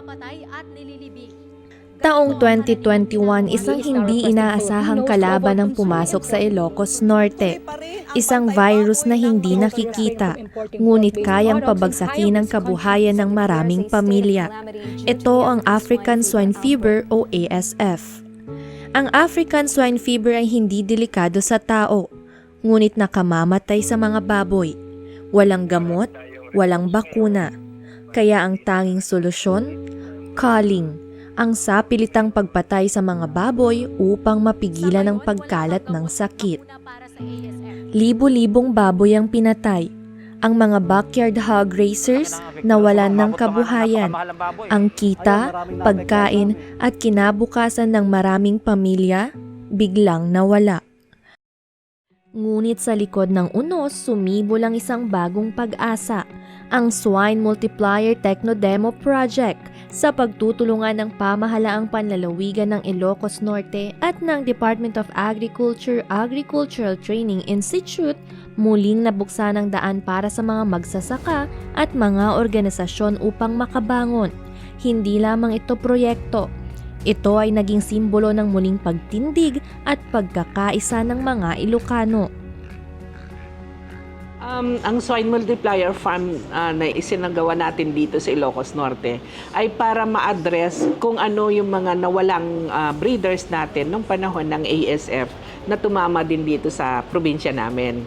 namamatay at nililibing. Taong 2021, isang hindi inaasahang kalaban ang pumasok sa Ilocos Norte. Isang virus na hindi nakikita, ngunit kayang pabagsakin ang kabuhayan ng maraming pamilya. Ito ang African Swine Fever o ASF. Ang African Swine Fever ay hindi delikado sa tao, ngunit nakamamatay sa mga baboy. Walang gamot, walang bakuna. Kaya ang tanging solusyon, culling, ang sapilitang pagpatay sa mga baboy upang mapigilan ang pagkalat ng sakit. Libo-libong baboy ang pinatay. Ang mga backyard hog raisers nawalan ng kabuhayan. Ang kita, pagkain at kinabukasan ng maraming pamilya biglang nawala. Ngunit sa likod ng unos, sumibol ang isang bagong pag-asa, ang Swine Multiplier Techno-Demo Project sa pagtutulungan ng pamahalaang panlalawigan ng Ilocos Norte at ng Department of Agriculture Agricultural Training Institute. Muling nabuksan ang daan para sa mga magsasaka at mga organisasyon upang makabangon. Hindi lamang ito proyekto. Ito ay naging simbolo ng muling pagtindig at pagkakaisa ng mga Ilocano. Ang Swine Multiplier Farm na isinagawa natin dito sa Ilocos Norte ay para ma-address kung ano yung mga nawalang breeders natin nung panahon ng ASF na tumama din dito sa probinsya namin.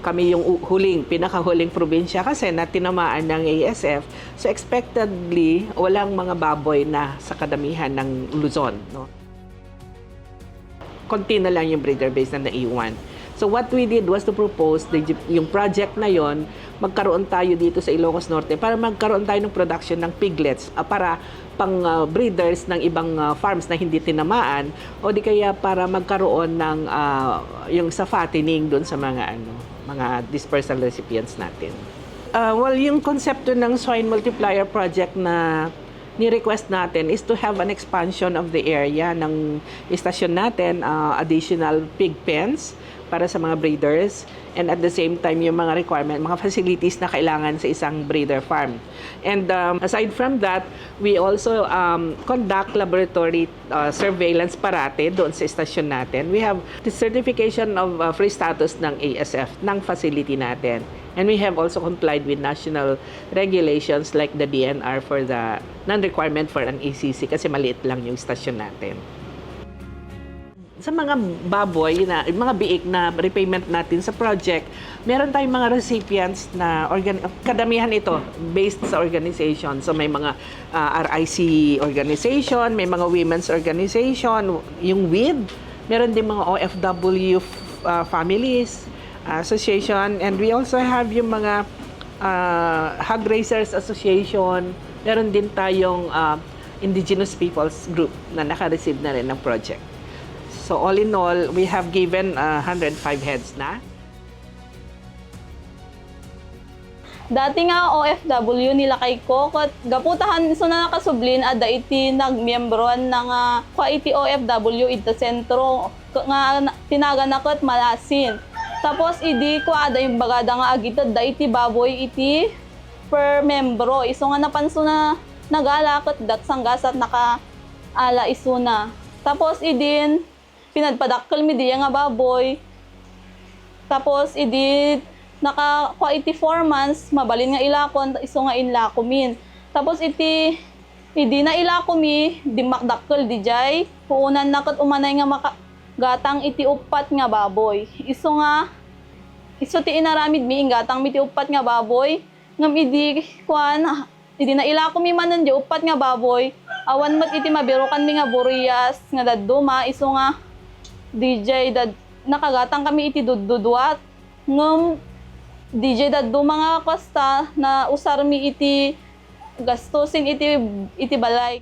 Kami yung pinakahuling probinsya kasi na tinamaan ng ASF. So expectedly, walang mga baboy na sa kadamihan ng Luzon. No? Konti na lang yung breeder base na naiwan. So what we did was to propose yung project na yon, magkaroon tayo dito sa Ilocos Norte para magkaroon tayo ng production ng piglets para pang breeders ng ibang farms na hindi tinamaan o di kaya para magkaroon ng yung sa fattening doon sa mga mga dispersal recipients natin. Well, yung konsepto ng Swine Multiplier Project na ni-request natin is to have an expansion of the area ng istasyon natin, additional pig pens para sa mga breeders, and at the same time yung mga requirement, mga facilities na kailangan sa isang breeder farm. And aside from that, we also conduct laboratory surveillance parate doon sa istasyon natin. We have the certification of free status ng ASF ng facility natin. And we have also complied with national regulations like the DNR for the non-requirement for an ACC kasi maliit lang yung istasyon natin. Sa mga baboy, mga biik na repayment natin sa project, meron tayong mga recipients na kadamihan ito based sa organization. So may mga RIC organization, may mga women's organization, yung WID, meron din mga OFW families association, and we also have yung mga hog raisers association. Meron din tayong indigenous peoples group na naka-receive na rin ng project. So all in all, we have given 105 heads na. Dati nga OFW nila kay Kokot, gaputahan so na nakasublin ada iti nagmiyembroan ng iti OFW iti sentro nga tinaganakot malasin. Tapos idi ko ada yung bagada nga agitad da iti baboy iti per membro. Iso nga napanso na nagalakot daksang gasat naka ala isuna. Tapos idin pinadpadakkel mi diya nga baboy. Tapos idi naka 4 months mabalin nga ilakon iso nga inlakomin. Tapos idi na ilakomi di makdakkel di jay puunan nakot umanay nga gatang iti upat nga baboy. Iso ti inaramid mi gatang mi ti upat nga baboy. Ngam idi na ilakomi manan di upat nga baboy. Awan mat iti mabirukan mi nga buriyas nga dadduma iso nga DJ nakagatang kami iti dududwat. Ngam DJ daddo mga kosta na usar mi iti gastusin iti balay.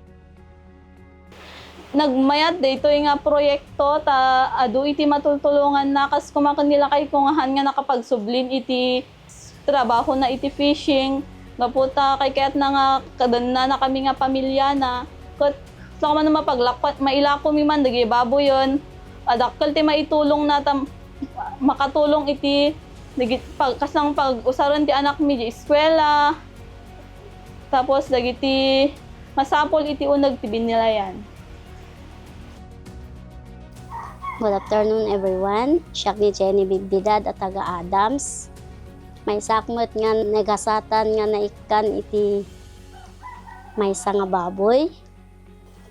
Nagmayat dito nga proyekto ta adu iti matultulungan na kas kumakan nila kay kungahan nga nakapagsublin iti trabaho na iti fishing. Gaputa kay kaya't na nga kadan na kami nga pamilya na kat sa man na mapaglakpat mailako mi man dagi baboy yon. Adakkel ti maitulong na makatulong iti kasang pag usaron ti anak mi di eskwela. Tapos dagiti masapol iti unag ti binila yan. Good afternoon everyone. Siya ni Jenny Bigbidad at taga Adams. May sakmot nga nagasatan nga naikan iti may nga baboy.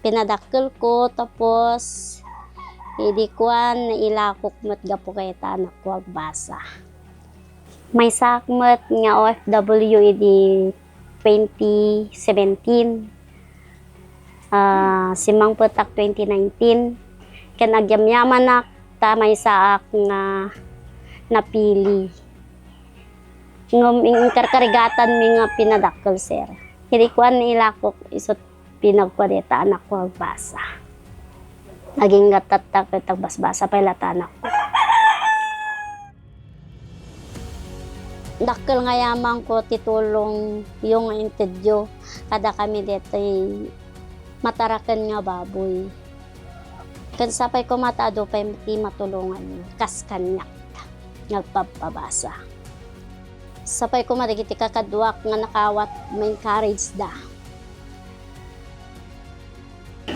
Pinadakkel ko tapos hindi kuan nailakok mat gapo kay tanak ko agbasa. May sakmot nga OFW iti 2017. Simang putak 2019. Kanagyamyaman na tamay saak nga napili. Ngum karkarigatan mi nga pinadakkel sir. Hindi ko ilakok isot pinagkwadeta anak ko agbasa. Naging gatatak tagbasbasa pa ilatanak ko. Dakkel nga yamang ko titulong yung interview kada kami dito matarakan nga baboy. Kan sapay ko matado pa ti matulungan kas kanyak nagpapabasa. Sapay ko madigiti kakadwak nga nakawat may encourage da.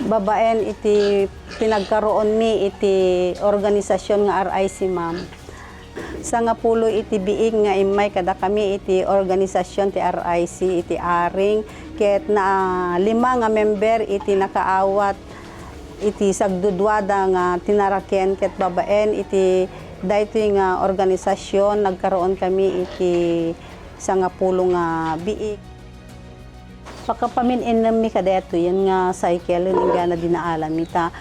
Babaen iti pinagkaroon mi iti organisasyon nga RIC ma'am. Sa nga pulo iti biig nga imay kada kami iti organisasyon ti RIC iti aring ket na 5 nga member iti nakaawat iti sagdudwada nga tinaraken ket babaen iti daytoy nga organisasyon nagkaroon kami iti sa nga pulo nga biig. Pagkapamin mi kadeto yan nga cycle yun nga na dinaalam ita.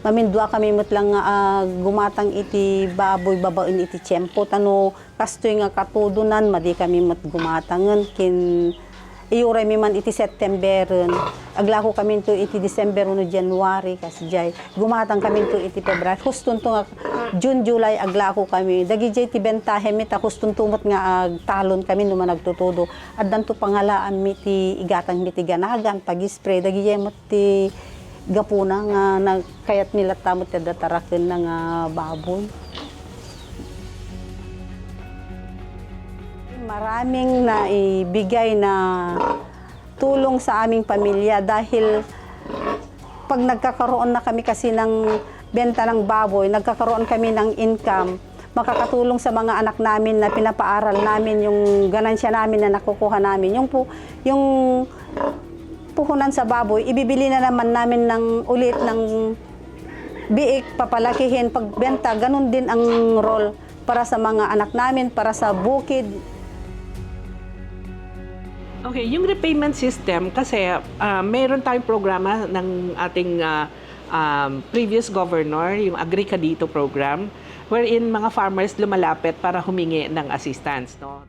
Mamindua kami lang nga gumatang iti baboy babaen iti tiyempo tano kastoy nga katudunan madi kami mat gumatangen kin iuray mi man iti September aglako kami to iti December no January kasjay gumatang kami to iti February huston to nga June July aglako kami dagi jay ti bentahe mi ta huston tumot nga agtalon kami no man nagtutudo addan to pangalaan mi ti igatang mi ti ganagan pag-spray dagi jay met ti gapuna nga kayat nila tamot ti dataraken na nga baboy. Maraming naibigay na tulong sa aming pamilya dahil pag nagkakaroon na kami kasi ng benta ng baboy, nagkakaroon kami ng income, makakatulong sa mga anak namin na pinapaaral namin yung ganansya namin na nakukuha namin. Yung puhunan sa baboy, ibibili na naman namin ng ulit ng biik, papalakihin, pagbenta, ganun din ang role para sa mga anak namin, para sa bukid. Okay, yung repayment system kasi meron tayong programa ng ating previous governor, yung Agrica Dito program, wherein mga farmers lumalapit para humingi ng assistance. No?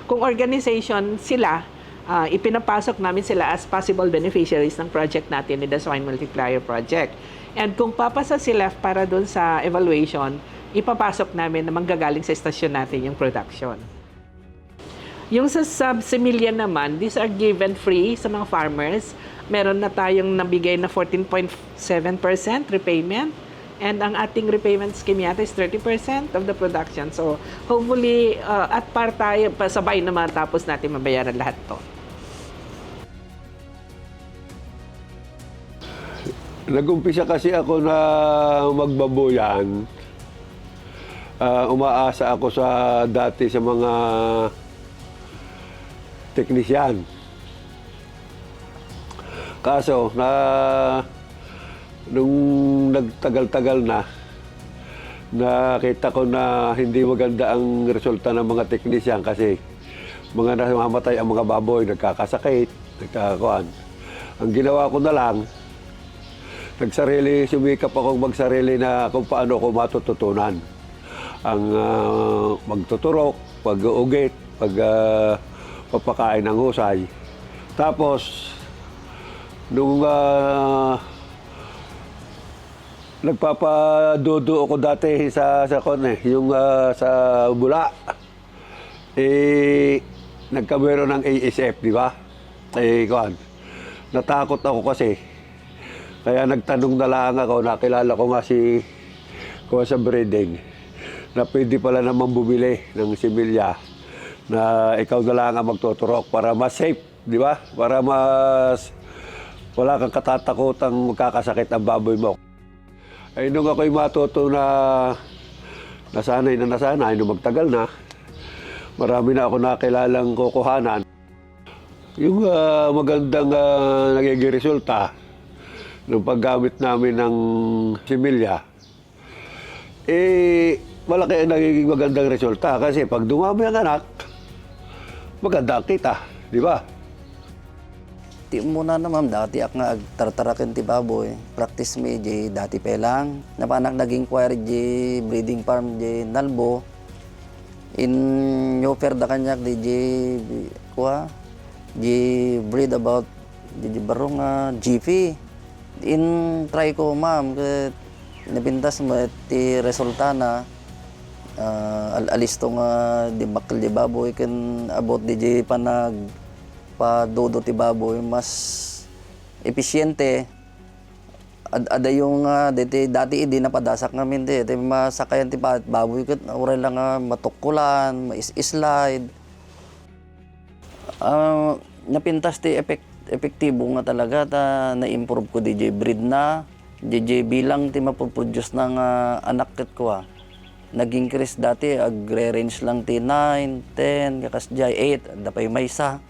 Kung organization sila, ipinapasok namin sila as possible beneficiaries ng project natin, the Swine Multiplier Project. And kung papasa sila para doon sa evaluation, ipapasok namin na manggagaling sa estasyon natin yung production. Yung sa sub-similya naman, these are given free sa mga farmers. Meron na tayong nabigay na 14.7% repayment. And ang ating repayment scheme yata is 30% of the production. So, hopefully, at par tayo, sabay na matapos natin mabayaran lahat to. Nag-umpisa kasi ako na magbaboyan. Umaasa ako sa dati sa mga teknisyan. Kaso, nung nagtagal-tagal na, nakita ko na hindi maganda ang resulta ng mga teknisyan kasi mga namamatay ang mga baboy, nagkakasakit, nagkakakuan. Ang ginawa ko na lang, sumikap akong magsarili na kung paano ko matututunan. Ang magtuturok, pag-uugit, papakain ng husay. Tapos, nung nagpapadudo ako dati sa yung sa Bula, nagkameron ng ASF, di ba? Natakot ako kasi. Kaya nagtanong na lang ako, nakilala ko nga si sa breeding, na pwede pala naman bumili ng similya na ikaw na lang ang magtuturok para mas safe, di ba? Para mas Wala kang katatakutang magkakasakit ang baboy mo. Ay nung ako'y matuto na nasanay, nung magtagal na, marami na ako nakilalang kukuhanan. Yung magandang nagiging resulta ng paggamit namin ng similya, malaki ang nagiging magandang resulta kasi pag dumami ang anak, maganda ang kita, di ba? Ti muna na ma'am, dati ak nga agtartarakin ti baboy. Practice me, di dati pelang. Napanak naging choir di breeding farm di Nalbo. In offer da kanyak di kuha, di breed about di barong GP. In try ko ma'am, napintas mo ti resulta na alisto nga di bakal di baboy kan about di panag padodo ti baboy mas episyente ada yung dati hindi napadasak namin di masakayan ti baboy ket oray lang matukkulan mais-slide napintas ti epektibo nga talaga ta na-improve ko DJ breed na DJ bilang ti mapoproduce ng anak ket ko nag-increase dati agre-range lang ti 9, 10 kakas jay 8 dapay maysa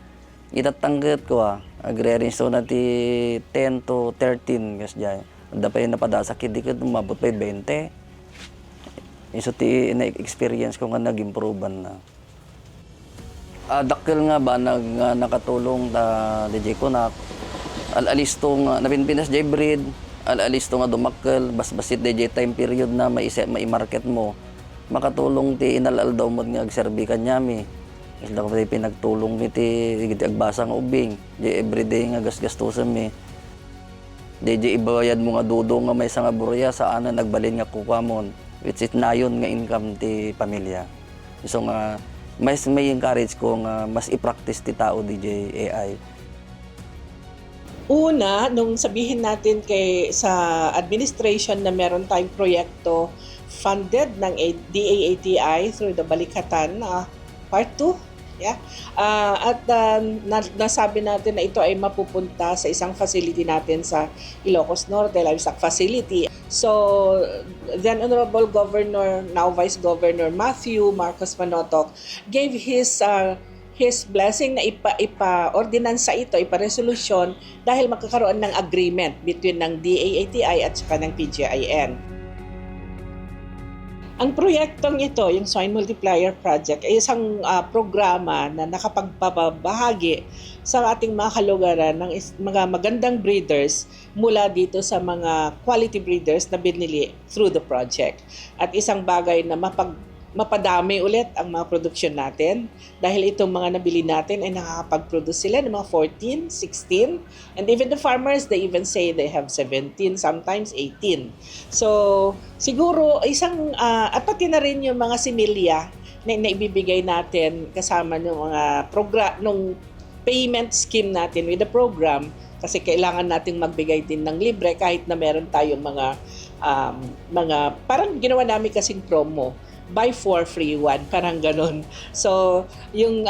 itatangget ko agre-range so na ti 10 to 13 kas jay dapay napadasak hindi ko umabot pa 20 iso ti na-experience ko nga nag-improvean na dakil nga ba nakatulong ta DJ ko na alalisto nga napinpinas jay breed alalisto nga dumakkel basbasit DJ time period na mai-market mo makatulong ti inalaldaw mo nga agserbi kanyami isla ko pinagtulong mi ti agbasa nga ubing di everyday nga gasgastusan mi di ibayad mo nga dudo nga may nga burya saan na nagbalin nga kukamon which is nayon nga income ti pamilya so nga may encourage ko nga mas i-practice ti tao DJ AI. Una, nung sabihin natin sa administration na meron tayong proyekto funded ng DAATI through the Balikatan Part 2. Yeah. Nasabi natin na ito ay mapupunta sa isang facility natin sa Ilocos Norte, Livestock Facility. So, then Honorable Governor, now Vice Governor Matthew Marcos Manotoc gave his blessing na ipa-ordinansa ito, ipa-resolution dahil magkakaroon ng agreement between ng DAATI at saka ng PGIN. Ang proyektong ito, yung Swine Multiplier Project, ay isang programa na nakapagpapabahagi sa ating mga kalugaran ng mga magandang breeders mula dito sa mga quality breeders na binili through the project. At isang bagay na mapadami ulit ang mga produksyon natin dahil itong mga nabili natin ay nakakapag-produce sila ng mga 14, 16, and even the farmers, they even say they have 17, sometimes 18. So, siguro isang, at pati na rin yung mga similya na ibibigay natin kasama ng mga nung payment scheme natin with the program kasi kailangan nating magbigay din ng libre kahit na meron tayong mga parang ginawa namin kasing promo. Buy 4, free 1, parang ganun. So, yung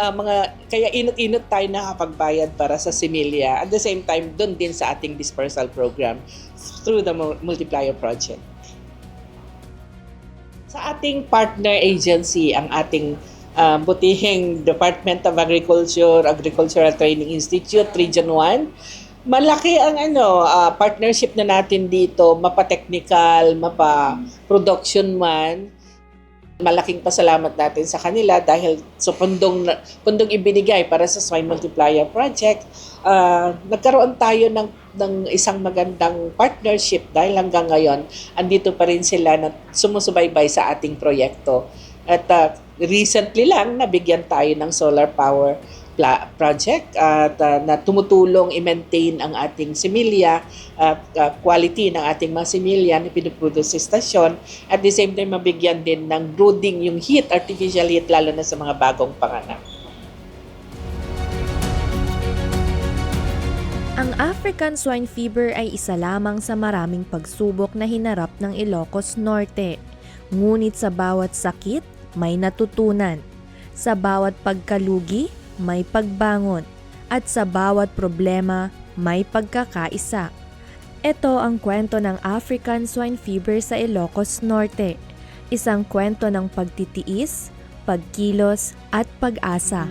kaya inot-inot tayo nakapagbayad para sa similya. At the same time, doon din sa ating dispersal program through the Multiplier Project. Sa ating partner agency, ang ating butihing Department of Agriculture, Agricultural Training Institute, Region 1, malaki ang partnership na natin dito, mapa-technical, mapa-production man. Malaking pasalamat natin sa kanila dahil sa pundong ibinigay para sa Swine Multiplier Project, nagkaroon tayo ng isang magandang partnership dahil hanggang ngayon, andito pa rin sila na sumusubaybay sa ating proyekto. At recently lang, nabigyan tayo ng solar power project at na tumutulong i-maintain ang ating similya, quality ng ating mga similya na pinuproduce sa istasyon. At the same time, mabigyan din ng brooding, yung heat, artificial heat, lalo na sa mga bagong panganak. Ang African Swine Fever ay isa lamang sa maraming pagsubok na hinarap ng Ilocos Norte. Ngunit sa bawat sakit, may natutunan. Sa bawat pagkalugi, may pagbangon. At sa bawat problema, may pagkakaisa. Ito ang kwento ng African Swine Fever sa Ilocos Norte. Isang kwento ng pagtitiis, pagkilos at pag-asa.